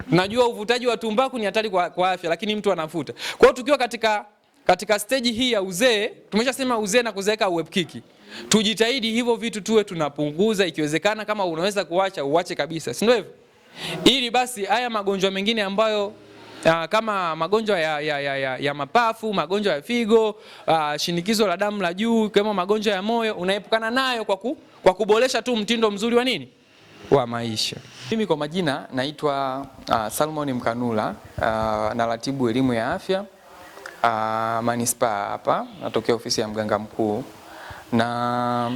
Tunajua uvutaji wa tumbaku ni hatari kwa afya, lakini mtu anavuta. Kwa hiyo tukiwa katika stage hii ya uzee, tumeshasema uzee na kuzeeka uepukiki. Tujitahidi hivyo vitu tuwe tunapunguza, ikiwezekana kama unaweza kuacha uache kabisa, si ndio hivyo? Ili basi haya magonjwa mengine ambayo kama magonjwa ya mapafu, magonjwa ya figo, shinikizo la damu la juu, kama magonjwa ya moyo, unaepukana nayo kwa kuboresha tu mtindo mzuri wa nini? Wa maisha. Mimi kwa majina naitwa Salmon Mkanula, naratibu elimu ya afya manispaa hapa, natokea ofisi ya mganga mkuu. Na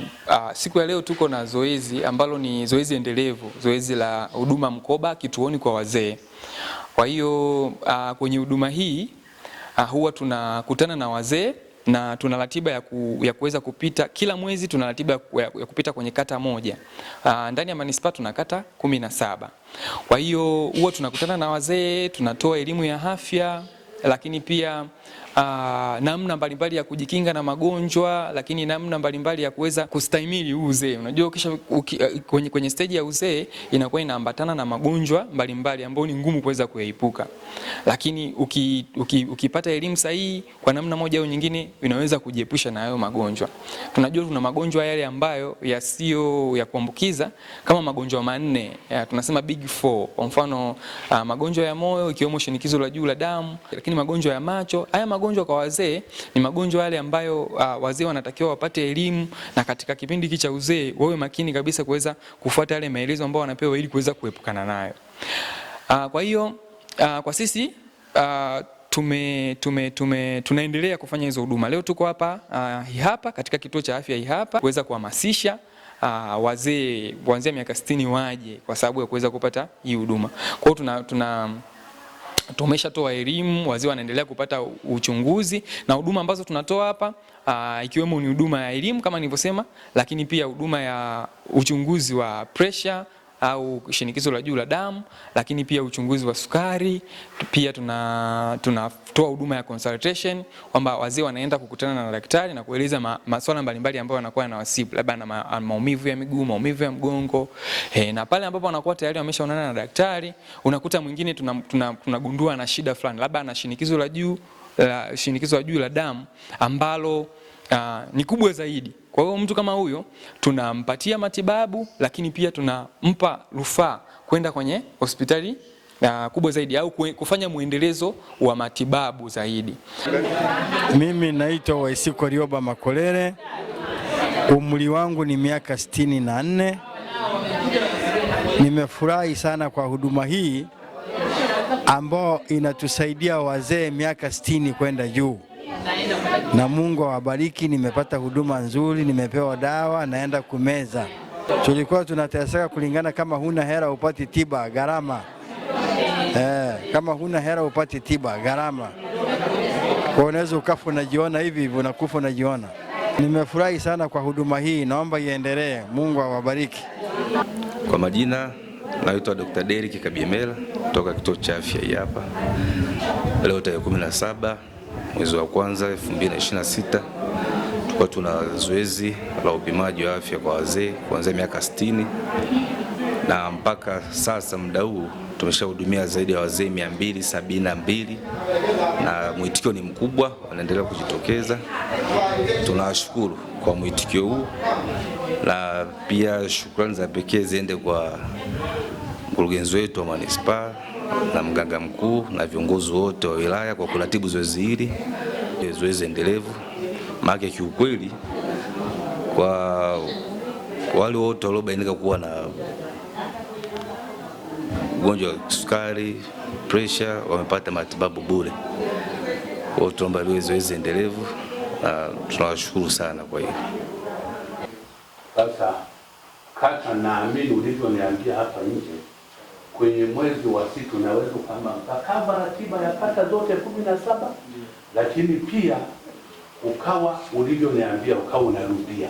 siku ya leo tuko na zoezi ambalo ni zoezi endelevu, zoezi la huduma mkoba kituoni kwa wazee. Kwa hiyo kwenye huduma hii huwa tunakutana na wazee na tuna ratiba ya kuweza kupita kila mwezi, tuna ratiba ya kupita kwenye kata moja. Ndani ya manispaa tuna kata 17. Kwa hiyo huwa tunakutana na wazee, tunatoa elimu ya afya, lakini pia namna mbalimbali ya kujikinga na magonjwa, lakini namna mbalimbali ya kuweza kustahimili uzee. Unajua kisha kwenye stage ya uzee inakuwa inaambatana na magonjwa mbalimbali ambayo ni ngumu kuweza kuyaepuka. Lakini ukipata elimu sahihi kwa namna moja au nyingine inaweza kujiepusha na hayo magonjwa. Tunajua tuna magonjwa yale ambayo yasiyo ya kuambukiza kama magonjwa manne, tunasema big 4. Kwa mfano magonjwa ya moyo ikiwemo shinikizo la juu la damu, lakini magonjwa ya macho. Haya magonjwa kwa wazee ni magonjwa yale ambayo wazee wanatakiwa wapate elimu, na katika kipindi hiki cha uzee wawe makini kabisa kuweza kufuata yale maelezo ambayo wanapewa ili kuweza kuepukana nayo. Kwa hiyo kwa sisi tunaendelea kufanya hizo huduma. Leo tuko hapa katika kituo cha afya hapa kuweza kuhamasisha wazee kuanzia miaka 60 waje kwa sababu ya kuweza kupata hii huduma. Kwa hiyo tumeshatoa elimu, wazee wanaendelea kupata uchunguzi, na huduma ambazo tunatoa hapa ikiwemo ni huduma ya elimu kama nilivyosema, lakini pia huduma ya uchunguzi wa pressure au shinikizo la juu la damu, lakini pia uchunguzi wa sukari. Pia tunatoa huduma ya consultation kwamba wazee wanaenda kukutana na daktari na kueleza masuala mbalimbali ambayo wanakuwa yanawasibu, labda na maumivu ya miguu, maumivu ya mgongo. Na pale ambapo wanakuwa tayari wameshaonana na daktari, unakuta mwingine tunagundua na shida fulani, labda ana shinikizo la juu la damu ambalo ni kubwa zaidi. Kwa hiyo mtu kama huyo tunampatia matibabu, lakini pia tunampa rufaa kwenda kwenye hospitali kubwa zaidi au kufanya muendelezo wa matibabu zaidi. Mimi naitwa Waisiko Rioba Makolele. Umri wangu ni miaka 64. Nimefurahi sana kwa huduma hii ambao inatusaidia wazee miaka 60 kwenda juu. Na Mungu awabariki, nimepata huduma nzuri, nimepewa dawa, naenda kumeza. Tulikuwa tunateseka kulingana kama huna hela upati tiba gharama. Kama huna hela upati tiba gharama. Kwa unaweza ukafa unajiona hivi unakufa unajiona. Nimefurahi sana kwa huduma hii, naomba iendelee. Mungu awabariki. Kwa majina naitwa Dr. Derrick Kabiemela kutoka kituo cha afya hapa. Leo tarehe 17 mwezi wa kwanza 2026 tulikuwa tuna zoezi la upimaji wa afya kwa wazee kuanzia miaka 60, na mpaka sasa muda huu tumeshahudumia zaidi ya wazee 272 na mwitikio ni mkubwa, wanaendelea kujitokeza. Tunawashukuru kwa mwitikio huu, na pia shukrani za pekee ziende kwa mkurugenzi wetu wa manispaa na mganga mkuu na viongozi wote wa wilaya kwa kuratibu zoezi hili, zoezi endelevu. Maana kiukweli kwa wale wote waliobainika kuwa na ugonjwa wa sukari, pressure, wamepata matibabu bure. Kwa tunaomba liwe zoezi endelevu na tunawashukuru sana kwa hilo. Sasa kata, naamini ulivyoniambia hapa nje, kwenye mwezi wa 6 naweza kama mkakava ratiba ya kata zote 17, lakini pia ukawa ulivyoniambia ukawa unarudia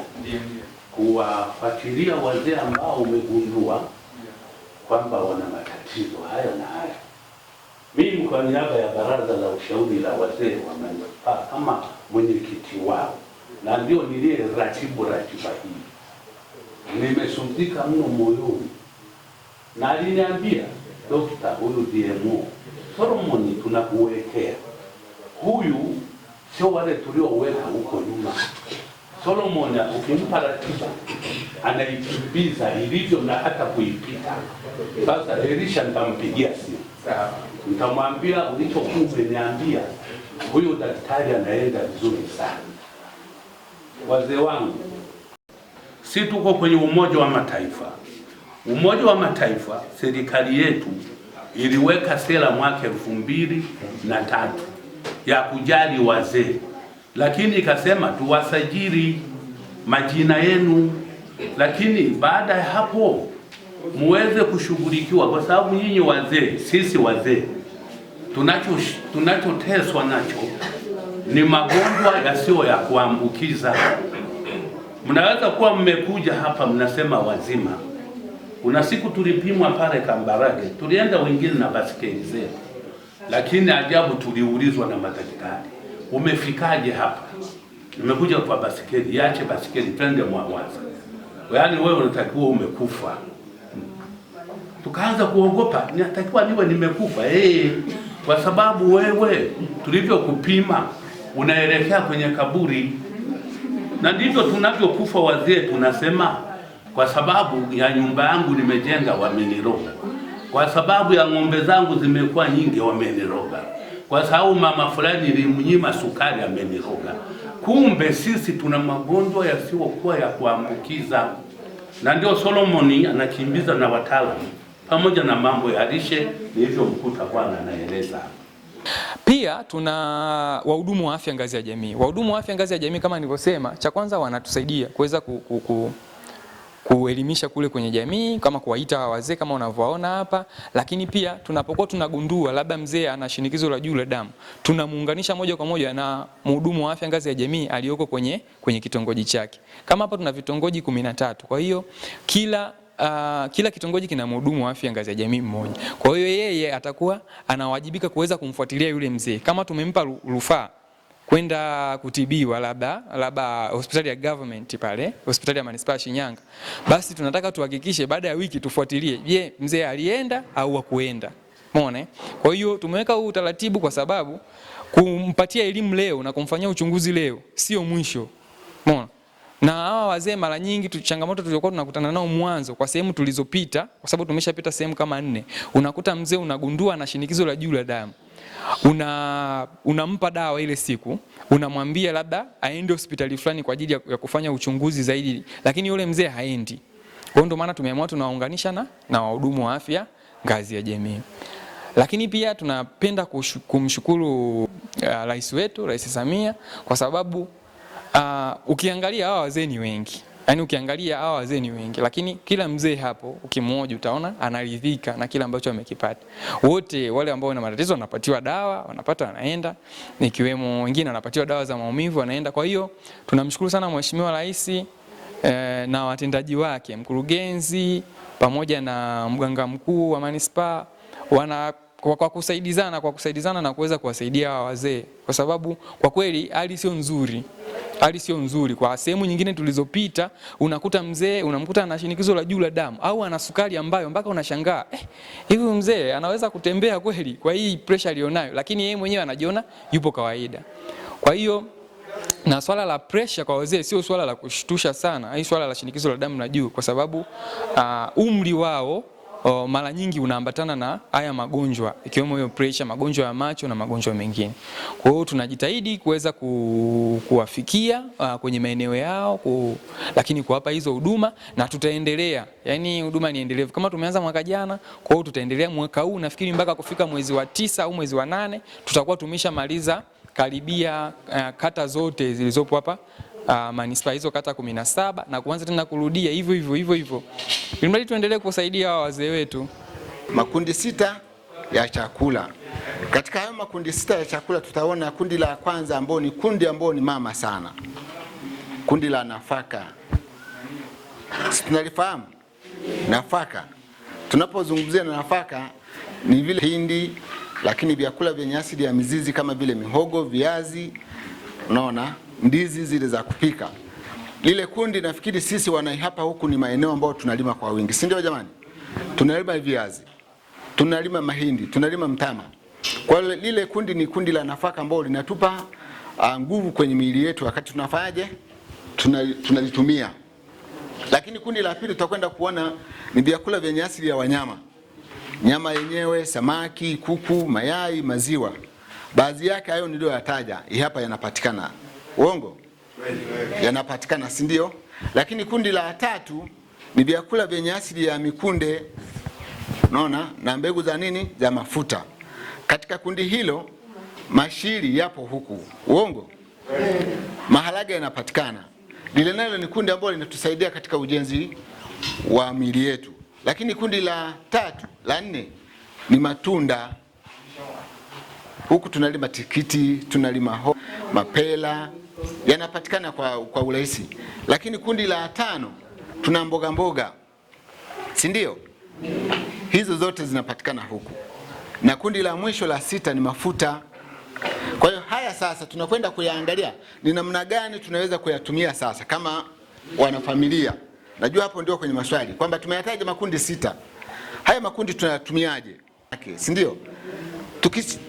kuwafuatilia wazee ambao umegundua kwamba wana matatizo haya na haya. Mimi kwa niaba ya baraza la ushauri la wazee wa manispaa kama mwenyekiti wao, na ndio nilie ratiba hii, nimeshughulika mno moyoni, na aliniambia dokta huyu DMO Solomon tunakuwekea huyu, sio wale tulioweka huko nyuma. Solomon ukimpa ratiba anaikimbiza ilivyo na hata kuipita. Sasa Elisha nitampigia simu, nitamwambia ulichokuwa umeniambia huyu daktari anaenda vizuri sana. Wazee wangu, si tuko kwenye Umoja wa Mataifa. Umoja wa Mataifa, serikali yetu iliweka sera mwaka 2003 ya kujali wazee, lakini ikasema tuwasajili majina yenu, lakini baada ya hapo muweze kushughulikiwa, kwa sababu nyinyi wazee, sisi wazee tunachoteswa nacho ni magonjwa yasiyo ya kuambukiza. Mnaweza kuwa mmekuja hapa mnasema wazima. Kuna siku tulipimwa pale Kambarage, tulienda wengine na basikeli zetu, lakini ajabu tuliulizwa na madaktari, umefikaje hapa? Nimekuja kwa basikeli. Iache basikeli, twende Mwanza. Yaani wewe unatakiwa umekufa. Tukaanza kuogopa, ninatakiwa niwe nimekufa. Kwa sababu wewe tulivyokupima unaelekea kwenye kaburi. Na ndivyo tunavyokufa wazee, tunasema kwa sababu ya nyumba yangu nimejenga wameniroga, kwa sababu ya ng'ombe zangu zimekuwa nyingi wameniroga, kwa sababu mama fulani nilimnyima sukari ameniroga. Kumbe sisi tuna magonjwa yasiyokuwa ya kuambukiza. Na ndio Solomoni anakimbiza na wataalamu pamoja na mambo ya lishe, nilivyomkuta Bwana anaeleza. Pia tuna wahudumu wa afya ngazi ya jamii. Wahudumu wa afya ngazi ya jamii kama nilivyosema, cha kwanza wanatusaidia kuweza kuelimisha kule kwenye jamii, kama kuwaita wazee kama unavyoona hapa, lakini pia tunapokuwa tunagundua labda mzee ana shinikizo la juu la damu, tunamuunganisha moja kwa moja na mhudumu wa afya ngazi ya jamii aliyoko kwenye kitongoji chake. Kama hapa tuna vitongoji 13. Kwa hiyo kila kitongoji kina mhudumu wa afya ngazi ya jamii mmoja. Kwa hiyo yeye atakuwa anawajibika kuweza kumfuatilia yule mzee. Kama tumempa rufaa kwenda kutibiwa labda hospitali ya government pale, hospitali ya Manispaa Shinyanga, basi tunataka tuhakikishe baada ya wiki tufuatilie, je, mzee alienda au hakuenda. Umeona? Kwa hiyo tumeweka huu utaratibu kwa sababu kumpatia elimu leo na kumfanyia uchunguzi leo sio mwisho. Umeona? Na hawa wazee mara nyingi changamoto tulikuwa tunakutana nao mwanzo kwa sehemu tulizopita, kwa sababu tumeshapita sehemu kama 4. Unakuta mzee unagundua ana shinikizo la juu la damu. Unampa dawa ile siku, unamwambia labda aende hospitali fulani kwa ajili ya kufanya uchunguzi zaidi, lakini yule mzee haendi. Kwa ndio maana tumeamua tunaunganisha na wahudumu wa afya ngazi ya jamii. Lakini pia tunapenda kumshukuru rais wetu, Rais Samia, kwa sababu ukiangalia hawa wazee ni wengi. Yaani ukiangalia hawa wazee ni wengi, lakini kila mzee hapo ukimwoja utaona anaridhika na kila ambacho amekipata. Wote wale ambao wana matatizo wanapatiwa dawa, wanapata wanaenda, nikiwemo wengine wanapatiwa dawa za maumivu wanaenda. Kwa hiyo tunamshukuru sana Mheshimiwa Rais na watendaji wake, mkurugenzi pamoja na mganga mkuu wa manispaa kwa kusaidizana na kuweza kuwasaidia hawa wazee, kwa sababu kwa kweli hali sio nzuri. Kwa sehemu nyingine tulizopita unakuta mzee unamkuta ana shinikizo la juu la damu au ana sukari ambayo mpaka unashangaa hivi mzee anaweza kutembea kweli kwa hii pressure alionayo, lakini yeye mwenyewe anajiona yupo kawaida. Kwa hiyo na swala la pressure kwa wazee sio swala la kushtusha sana, hii swala la shinikizo la damu la juu, kwa sababu umri wao mara nyingi unaambatana na haya magonjwa ikiwemo hiyo pressure, magonjwa ya macho na magonjwa mengine. Kwa hiyo tunajitahidi kuweza kuwafikia kwenye maeneo yao, lakini kuwapa hizo huduma, na tutaendelea. Yaani huduma ni endelevu. Kama tumeanza mwaka jana, kwa hiyo tutaendelea mwaka huu, nafikiri mpaka kufika mwezi wa 9 au mwezi wa 8 tutakuwa tumeshamaliza karibia kata zote zilizopo hapa manispaa hizo kata 17, na kuanza tena kurudia hivyo. Ili tuendelee kusaidia hawa wazee wetu. Makundi 6 ya chakula. Katika hayo makundi 6 ya chakula tutaona kundi la kwanza ambao ni mama sana. Kundi la nafaka. Tunalifahamu nafaka. Tunapozungumzia nafaka ni vile hindi, lakini vyakula vyenye asili ya mizizi kama vile mihogo, viazi, unaona, ndizi zile za kupika. Lile kundi nafikiri sisi hapa huku ni maeneo ambayo tunalima kwa wingi. Si ndio jamani? Tunalima viazi. tunalima mahindi, tunalima mtama. Kwa hiyo lile kundi ni kundi la nafaka ambalo linatupa nguvu kwenye miili yetu wakati tunafanyaje, tunalitumia. Lakini kundi la pili tutakwenda kuona ni vyakula vyenye asili ya wanyama, nyama yenyewe, samaki, kuku, mayai, maziwa. Baadhi yake hayo niliyoyataja hapa yanapatikana. Uongo? Yanapatikana, si ndio? Lakini kundi la tatu ni vyakula vyenye asili ya mikunde, unaona, na mbegu za nini, za mafuta. Katika kundi hilo mashiri yapo huku. Uongo? Maharage yanapatikana. Lile nalo ni kundi ambalo linatusaidia katika ujenzi wa miili yetu. Lakini kundi la tatu, la nne ni matunda. Huku tunalima tikiti, tunalima mapela, yanapatikana kwa urahisi. Lakini kundi la tano tuna mboga mboga, si ndio? Hizo zote zinapatikana huku. Na kundi la mwisho la sita ni mafuta. Kwa hiyo haya sasa tunakwenda kuyaangalia ni namna gani tunaweza kuyatumia sasa kama wanafamilia. Najua hapo ndio kwenye maswali kwamba tumeyataja makundi sita. Haya makundi tunayatumiaje? Si ndio?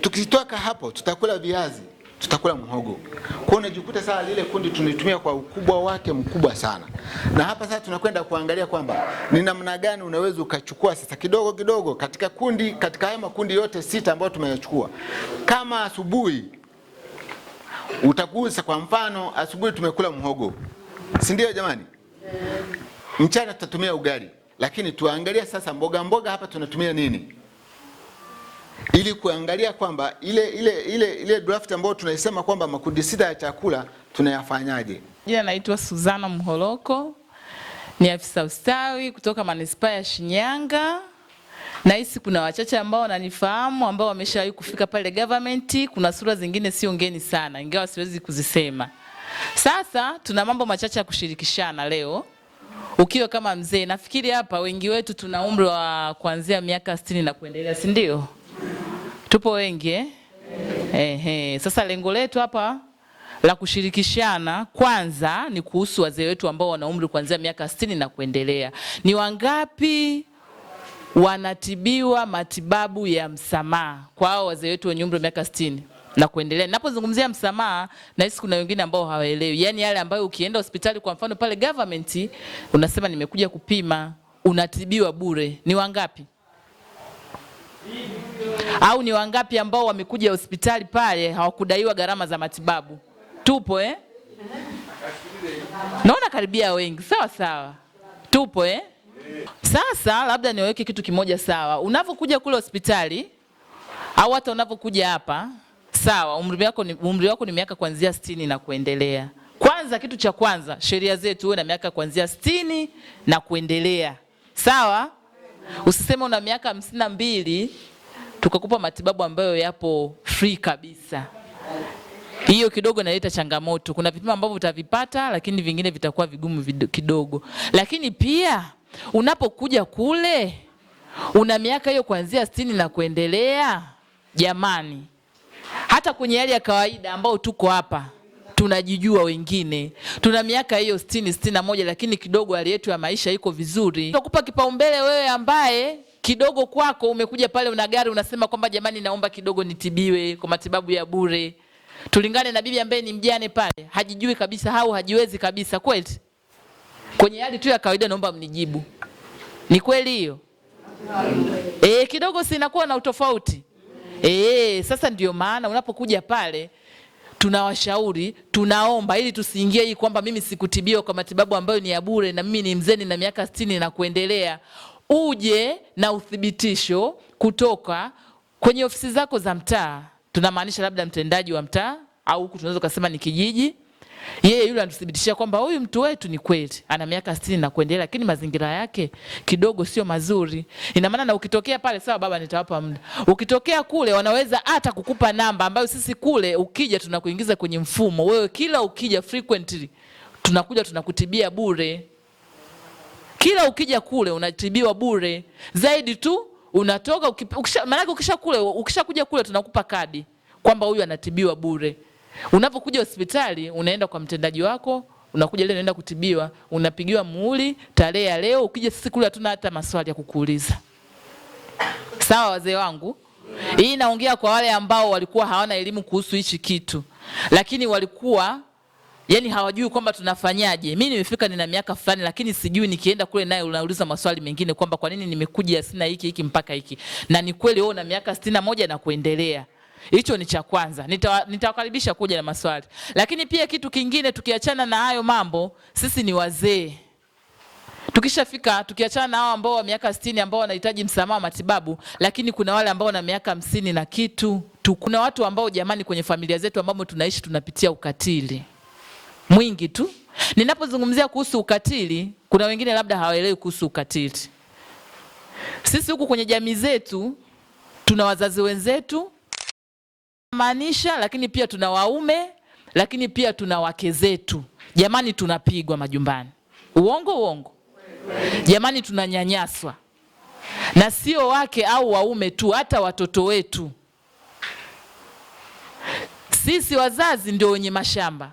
Tukitoka hapo tutakula viazi, tutakula mhogo. Kwa unajikuta sasa lile kundi tunaitumia kwa ukubwa wake mkubwa sana. Na hapa sasa tunakwenda kuangalia kwamba ni namna gani unaweza ukachukua sasa kidogo kidogo katika kundi, katika haya makundi yote sita ambayo tumeyachukua. Kama asubuhi utakusa, kwa mfano asubuhi tumekula mhogo, si ndio jamani? Mchana tutatumia ugali. Lakini tuangalia sasa mboga mboga hapa tunatumia nini, ili kuangalia kwamba ile draft ambayo tunaisema kwamba makundi sita ya chakula tunayafanyaje. Jina naitwa Suzana Mholoko, ni afisa ustawi kutoka Manispaa ya Shinyanga. Nahisi kuna wachache ambao wananifahamu, ambao wameshawahi kufika pale government. Kuna sura zingine sio ngeni sana, ingawa siwezi kuzisema. Sasa tuna mambo machache ya kushirikishana leo. Ukiwa kama mzee, nafikiri hapa wengi wetu tuna umri wa kuanzia miaka 60 na kuendelea, si ndio? Tupo wengi Sasa lengo letu hapa la kushirikishana kwanza ni kuhusu wazee wetu ambao wana umri kuanzia miaka 60 na kuendelea. Ni wangapi wanatibiwa matibabu ya msamaha kwa hao wazee wetu wenye umri wa miaka 60 na kuendelea? Ninapozungumzia msamaha, nahisi kuna wengine ambao hawaelewi. Yaani yale ambayo ukienda hospitali kwa mfano pale government unasema nimekuja kupima, unatibiwa bure. Ni wangapi? Au ni wangapi ambao wamekuja hospitali pale hawakudaiwa gharama za matibabu? Tupo Naona karibia wengi. Sawa sawa. Tupo Sasa labda niweke kitu kimoja sawa. Unapokuja kule hospitali au hata unapokuja hapa, sawa, umri wako ni miaka kuanzia 60 na kuendelea. Kwanza kitu cha kwanza, sheria zetu uwe na miaka kuanzia 60 na kuendelea. Sawa? Usiseme una miaka 52 tukakupa matibabu ambayo yapo free kabisa. Hiyo kidogo inaleta changamoto. Kuna vipimo ambavyo utavipata lakini vingine vitakuwa vigumu kidogo. Lakini pia unapokuja kule una miaka hiyo kuanzia 60 na kuendelea, jamani, hata kwenye hali ya kawaida ambao tuko hapa tunajijua, wengine tuna miaka hiyo 60, 61 lakini kidogo hali yetu ya maisha iko vizuri. Tunakupa kipaumbele wewe ambaye kidogo kwako umekuja pale una gari, unasema kwamba jamani naomba kidogo nitibiwe kwa matibabu ya bure. Tulingane na bibi ambaye ni mjane pale, hajijui kabisa au hajiwezi kabisa, kweli? Kwenye hali tu ya kawaida naomba mnijibu. Ni kweli hiyo? Kidogo sinakuwa na utofauti. Sasa ndio maana unapokuja pale tunawashauri, tunaomba ili tusiingie hii kwamba mimi sikutibiwa kwa matibabu ambayo ni ya bure na mimi ni mzee na miaka 60 na kuendelea. Uje na uthibitisho kutoka kwenye ofisi zako za mtaa. Tunamaanisha labda mtendaji wa mtaa au huku tunaweza kusema ni kijiji. Yeye yule anatuthibitishia kwamba huyu mtu wetu ni kweli ana miaka 60 na kuendelea lakini mazingira yake kidogo sio mazuri. Ina maana na ukitokea pale, sawa baba nitawapa muda. Ukitokea kule wanaweza hata kukupa namba ambayo sisi kule ukija tunakuingiza kwenye mfumo. Wewe kila ukija frequently tunakuja tunakutibia bure. Kila ukija kule unatibiwa bure. Zaidi tu unatoka maana ukishakuja kule tunakupa kadi kwamba huyu anatibiwa bure. Unapokuja hospitali unaenda kwa mtendaji wako, unakuja leo unaenda kutibiwa, unapigiwa muhuri tarehe ya leo. Ukija sisi kule hatuna hata maswali ya kukuuliza. Sawa wazee wangu? Hii naongea kwa wale ambao walikuwa hawana elimu kuhusu hichi kitu. Lakini walikuwa yani hawajui kwamba tunafanyaje. Mimi nimefika nina miaka fulani lakini sijui, nikienda kule naye unauliza maswali mengine kwamba kwa nini nimekuja sina hiki mpaka hiki. Na ni kweli wewe una miaka 61 na kuendelea. Hicho ni cha kwanza. Nitawakaribisha kuja na maswali. Lakini pia kitu kingine, tukiachana na hayo mambo, sisi ni wazee. Tukiachana na hao ambao wa miaka 60 ambao wanahitaji msamaha wa matibabu, lakini kuna wale ambao na miaka 50 na kitu. Kuna watu ambao jamani, kwenye familia zetu ambao tunaishi tunapitia ukatili mwingi tu. Ninapozungumzia kuhusu ukatili, kuna wengine labda hawaelewi kuhusu ukatili. Sisi huku kwenye jamii zetu tuna wazazi wenzetu maanisha, lakini pia tuna waume, lakini pia tuna wake zetu. Jamani, tunapigwa majumbani. Uongo? Jamani, tunanyanyaswa. Na sio wake au waume tu, hata watoto wetu. Sisi wazazi ndio wenye mashamba.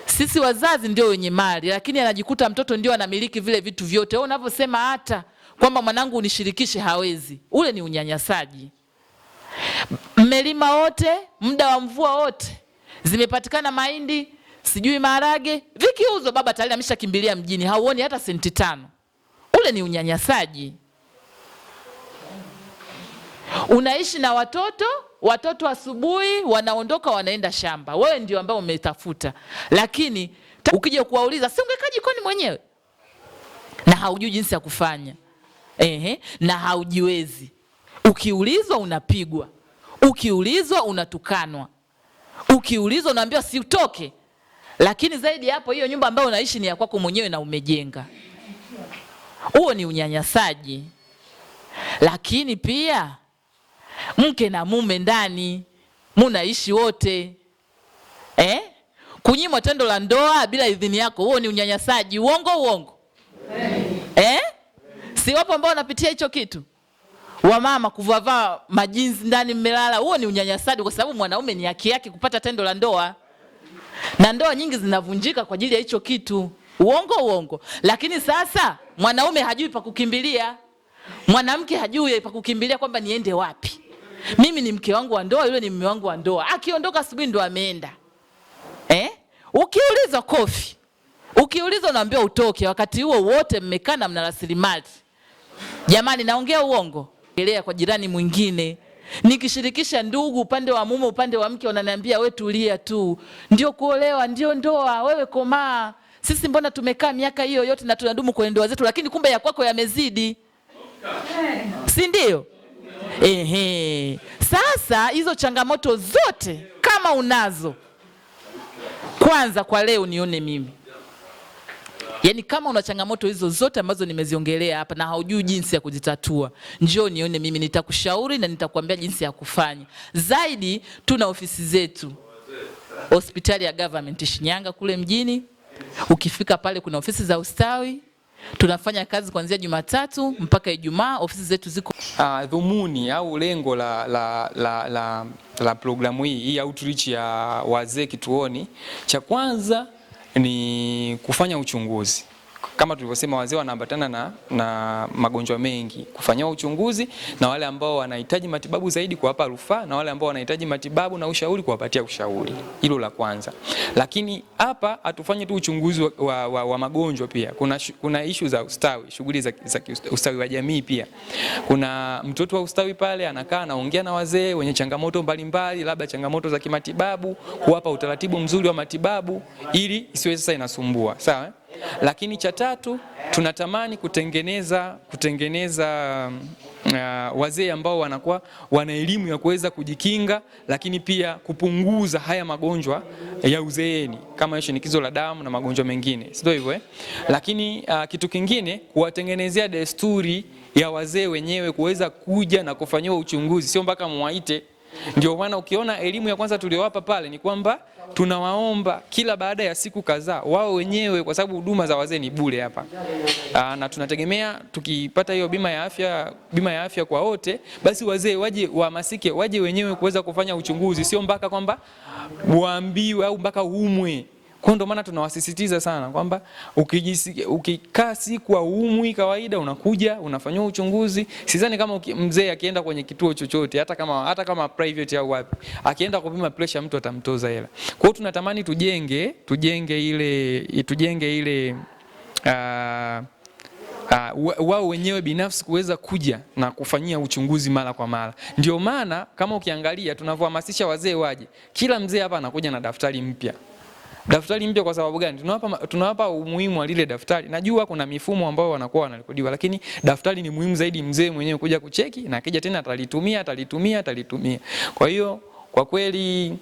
Sisi wazazi ndio wenye mali, lakini anajikuta mtoto ndio anamiliki vile vitu vyote. Wewe unavyosema hata kwamba mwanangu unishirikishe, hawezi. Ule ni unyanyasaji. Mmelima wote, muda wa mvua wote, zimepatikana mahindi, sijui maharage, vikiuzwa baba tayari ameshakimbilia mjini, hauoni hata senti 5. Ule ni unyanyasaji. Unaishi na watoto asubuhi wanaondoka wanaenda shamba. Wewe ndio ambao umetafuta. Lakini ukija kuwauliza, si ungekaa jikoni mwenyewe? Na haujui jinsi ya kufanya. Na haujiwezi. Ukiulizwa unapigwa. Ukiulizwa unatukanwa. Ukiulizwa unaambiwa si utoke. Lakini zaidi hapo, hiyo nyumba ambayo unaishi ni ya kwako mwenyewe na umejenga. Huo ni unyanyasaji. Lakini pia mke na mume ndani, mnaishi wote. Kunyimwa tendo la ndoa bila idhini yako, huo ni unyanyasaji. Uongo? Si wapo ambao wanapitia hicho kitu? Wamama kuvaa majinsi ndani mmelala, huo ni unyanyasaji, kwa sababu mwanaume ni haki yake kupata tendo la ndoa. Na ndoa nyingi zinavunjika kwa ajili ya hicho kitu. Uongo? Lakini sasa mwanaume hajui pa kukimbilia. Mwanamke hajui pa kukimbilia kwamba niende wapi. Mimi ni mke wangu wa ndoa, yule ni mume wangu wa ndoa. Akiondoka asubuhi ndo ameenda. Ukiulizwa kofi. Ukiulizwa unaambiwa utoke, wakati huo wote mmekana mna rasilimali. Jamani, naongea uongo? Elea kwa jirani mwingine. Nikishirikisha ndugu upande wa mume upande wa mke, wananiambia wewe tulia tu. Ndio kuolewa, ndio ndoa, wewe komaa. Sisi mbona tumekaa miaka hiyo yote na tunadumu kwenye ndoa zetu, lakini kumbe ya kwako yamezidi. Si ndio? Sasa hizo changamoto zote kama unazo, kwanza kwa leo nione mimi. Yaani kama una changamoto hizo zote ambazo nimeziongelea hapa na haujui jinsi ya kuzitatua, njoo nione mimi, nitakushauri na nitakwambia jinsi ya kufanya. Zaidi tuna ofisi zetu. Hospitali ya government Shinyanga kule mjini. Ukifika pale kuna ofisi za ustawi. Tunafanya kazi kuanzia Jumatatu mpaka Ijumaa. Ofisi zetu ziko dhumuni au lengo la programu hii outreach ya wazee kituoni, cha kwanza ni kufanya uchunguzi. Kama tulivyosema, wazee wanaambatana na magonjwa mengi. Kufanyia uchunguzi, na wale ambao wanahitaji matibabu zaidi kuwapa rufaa, na wale ambao wanahitaji matibabu na ushauri kuwapatia ushauri. Hilo la kwanza. Lakini hapa hatufanye tu uchunguzi wa magonjwa, pia kuna issue za ustawi, shughuli za ustawi wa jamii pia. Kuna mtoto wa ustawi pale anakaa anaongea na wazee wenye changamoto mbalimbali, labda changamoto za kimatibabu, kuwapa utaratibu mzuri wa matibabu ili isiwe sasa inasumbua. Sawa? Lakini cha tatu, tunatamani kutengeneza wazee ambao wanakuwa wana elimu ya kuweza kujikinga, lakini pia kupunguza haya magonjwa ya uzeeni kama shinikizo la damu na magonjwa mengine. Sio hivyo Lakini kitu kingine, kuwatengenezea desturi ya wazee wenyewe kuweza kuja na kufanyiwa uchunguzi, sio mpaka muwaite. Ndio maana ukiona elimu ya kwanza tuliyowapa pale ni kwamba tunawaomba kila baada ya siku kadhaa wao wenyewe, kwa sababu huduma za wazee ni bure hapa. Na tunategemea tukipata hiyo bima ya afya kwa wote, basi wazee waje wahamasike, waje wenyewe kuweza kufanya uchunguzi, sio mpaka kwamba waambiwe au mpaka umwe. Kwa ndio maana tunawasisitiza sana kwamba ukikaa siku haumwi kawaida, unakuja unafanywa uchunguzi. Sidhani kama mzee akienda kwenye kituo chochote, hata kama private au wapi, akienda kupima pressure mtu atamtoza hela. Kwa hiyo tunatamani tujenge ile wao wenyewe binafsi kuweza kuja na kufanyia uchunguzi mara kwa mara. Ndio maana kama ukiangalia tunavyohamasisha wazee waje, kila mzee hapa anakuja na daftari mpya. Daftari mpya kwa sababu gani? Tunawapa umuhimu wa lile daftari. Najua kuna mifumo ambayo wanakuwa wanarekodiwa, lakini daftari ni muhimu zaidi mzee mwenyewe kuja kucheki, na akija tena atalitumia. Kwa hiyo kwa kweli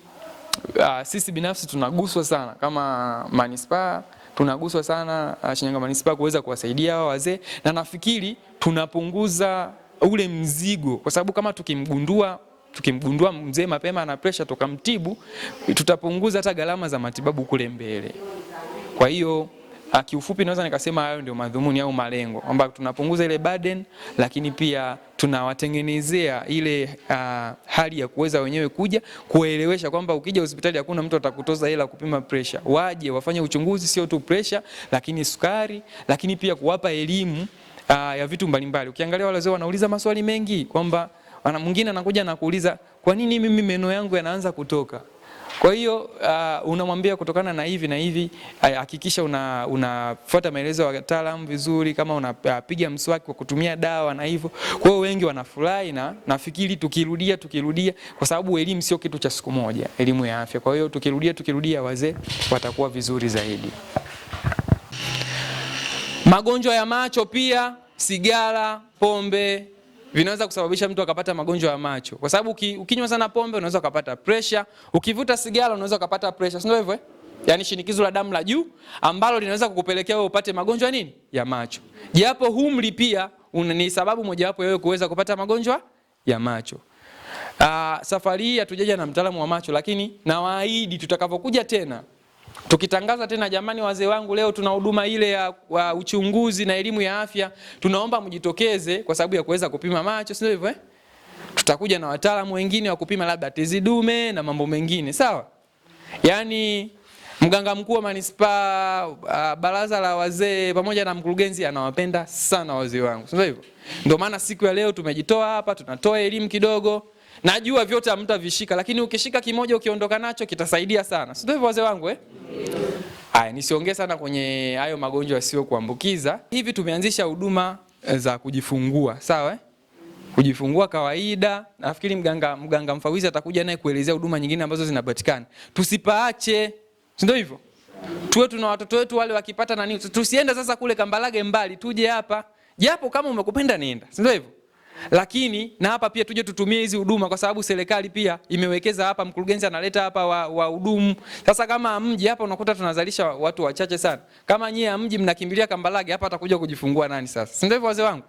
sisi binafsi tunaguswa sana kama manispaa, tunaguswa sana Shinyanga manispaa kuweza kuwasaidia hao wazee, na nafikiri tunapunguza ule mzigo, kwa sababu kama tukimgundua mzee mapema ana pressure tukamtibu, tutapunguza hata gharama za matibabu kule mbele. Kwa hiyo kiufupi naweza nikasema hayo ndio madhumuni au malengo, kwamba tunapunguza ile burden, lakini pia tunawatengenezea ile hali ya kuweza wenyewe kuja kuelewesha kwamba ukija hospitali hakuna mtu atakutoza hela kupima pressure. Waje wafanye uchunguzi, sio tu pressure lakini sukari, lakini pia kuwapa elimu ya vitu mbalimbali. Ukiangalia wale wazee wanauliza maswali mengi, kwamba mwingine anakuja na kuuliza kwa nini mimi meno yangu yanaanza kutoka. Kwa hiyo unamwambia kutokana na hivi na hivi, hakikisha unafuata maelezo ya wataalamu vizuri, kama unapiga mswaki kwa kutumia dawa na hivyo. Kwa hiyo wengi wanafurahi, na nafikiri tukirudia kwa sababu elimu sio kitu cha siku moja, elimu ya afya. Kwa hiyo tukirudia wazee watakuwa vizuri zaidi. Magonjwa ya macho pia, sigara, pombe vinaweza kusababisha mtu akapata magonjwa ya macho. Kwa sababu ukinywa sana pombe unaweza ukapata pressure, ukivuta sigara unaweza ukapata pressure. Sio hivyo? Yaani shinikizo la damu la juu ambalo linaweza kukupelekea wewe upate magonjwa nini? Ya macho. Japo umri pia ni sababu mojawapo wewe kuweza kupata magonjwa ya macho. Safari hii hatujaja na mtaalamu wa macho, lakini nawaahidi tutakapokuja tena, tukitangaza tena, jamani wazee wangu, leo tuna huduma ile ya uchunguzi na elimu ya afya, tunaomba mjitokeze kwa sababu ya kuweza kupima macho, sio hivyo? Tutakuja na wataalamu wengine wa kupima labda tezi dume na mambo mengine, sawa? Yaani mganga mkuu wa manispaa, baraza la wazee pamoja na mkurugenzi anawapenda sana wazee wangu, sio hivyo? Ndio maana siku ya leo tumejitoa hapa, tunatoa elimu kidogo. Najua vyote hamtavishika, lakini ukishika kimoja ukiondoka nacho kitasaidia sana. Sio hivyo wazee wangu? Haya, nisiongee sana kwenye hayo magonjwa yasiyo kuambukiza. Hivi tumeanzisha huduma za kujifungua, sawa? Kujifungua kawaida. Nafikiri mganga mfawizi atakuja naye kuelezea huduma nyingine ambazo zinapatikana. Tusipaache. Sio hivyo? Tuwe tuna watoto wetu wale wakipata nani, tusiende sasa kule Kambarage mbali, tuje hapa. Japo kama umekupenda nenda. Sio hivyo? Lakini na hapa pia tuje tutumie hizi huduma, kwa sababu serikali pia imewekeza hapa, mkurugenzi analeta hapa wahudumu. Sasa kama mji hapa unakuta tunazalisha watu wachache sana. Kama nyie mji mnakimbilia Kambarage, hapa atakuja kujifungua nani sasa? Si ndio hivyo wazee wangu?